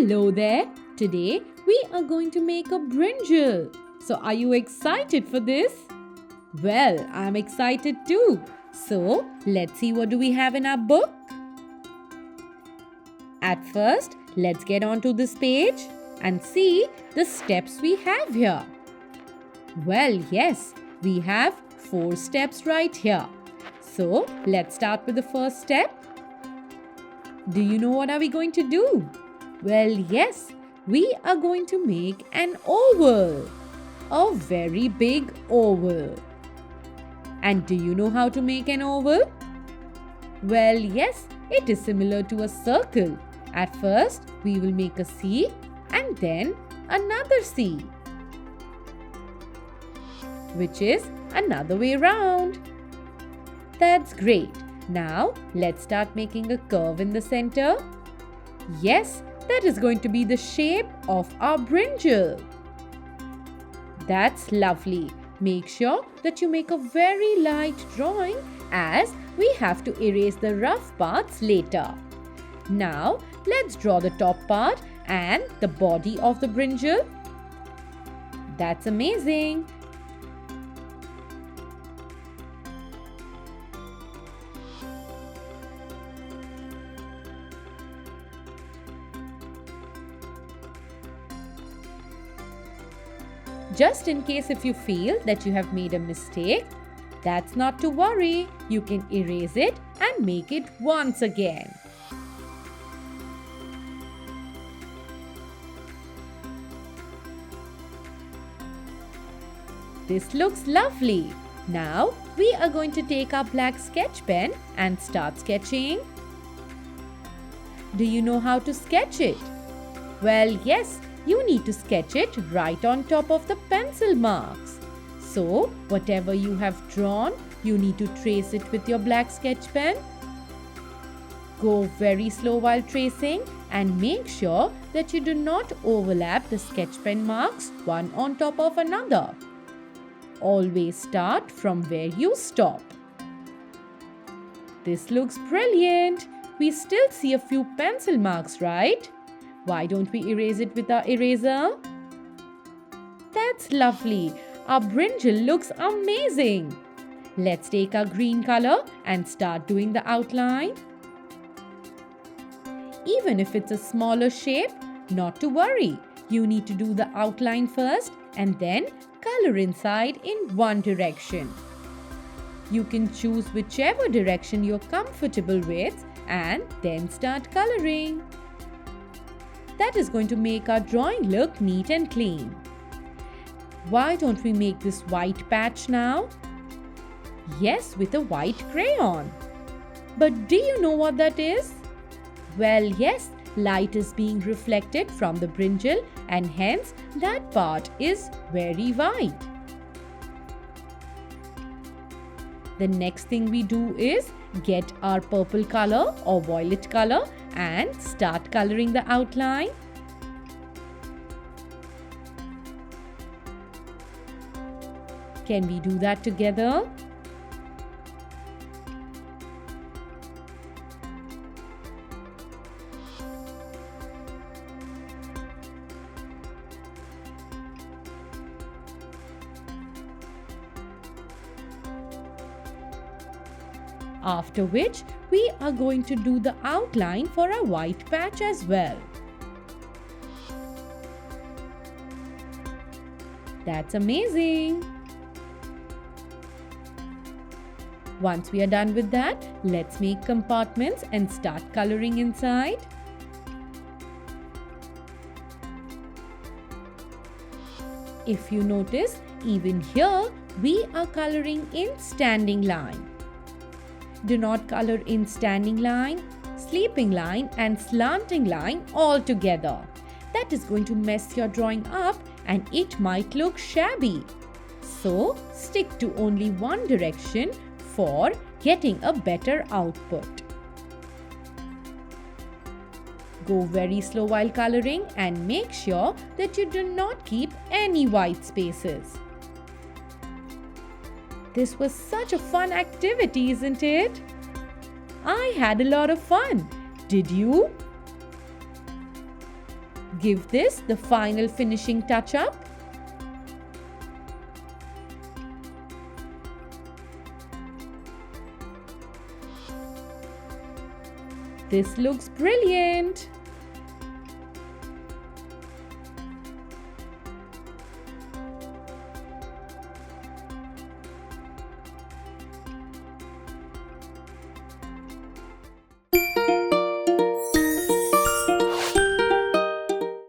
Hello there! Today we are going to make a brinjal. So are you excited for this? Well, I'm excited too. So let's see what do we have in our book. At first, let's get onto this page and see the steps we have here. Well, yes, we have 4 steps right here. So let's start with the first step. Do you know what are we going to do? Well, yes, we are going to make an oval. A very big oval. And do you know how to make an oval? Well, yes, it is similar to a circle. At first, we will make a C and then another C, which is another way round. That's great. Now, let's start making a curve in the center. Yes, that is going to be the shape of our brinjal. That's lovely. Make sure that you make a very light drawing as we have to erase the rough parts later. Now, let's draw the top part and the body of the brinjal. That's amazing. Just in case if you feel that you have made a mistake, that's not to worry. You can erase it and make it once again. This looks lovely. Now we are going to take our black sketch pen and start sketching. Do you know how to sketch it? Well, yes. You need to sketch it right on top of the pencil marks. So, whatever you have drawn, you need to trace it with your black sketch pen. Go very slow while tracing and make sure that you do not overlap the sketch pen marks one on top of another. Always start from where you stop. This looks brilliant. We still see a few pencil marks, right? Why don't we erase it with our eraser? That's lovely. Our brinjal looks amazing. Let's take our green color and start doing the outline. Even if it's a smaller shape, not to worry. You need to do the outline first and then color inside in one direction. You can choose whichever direction you're comfortable with and then start coloring. That is going to make our drawing look neat and clean. Why don't we make this white patch now? Yes, with a white crayon. But do you know what that is? Well, yes, light is being reflected from the brinjal and hence that part is very white. The next thing we do is get our purple color or violet color and start coloring the outline. Can we do that together? After which, we are going to do the outline for a white patch as well. That's amazing. Once we are done with that, let's make compartments and start coloring inside. If you notice, even here, we are coloring in standing line. Do not color in standing line, sleeping line and slanting line all together. That is going to mess your drawing up and it might look shabby. So, stick to only one direction for getting a better output. Go very slow while coloring and make sure that you do not keep any white spaces. This was such a fun activity, isn't it? I had a lot of fun. Did you? Give this the final finishing touch up. This looks brilliant!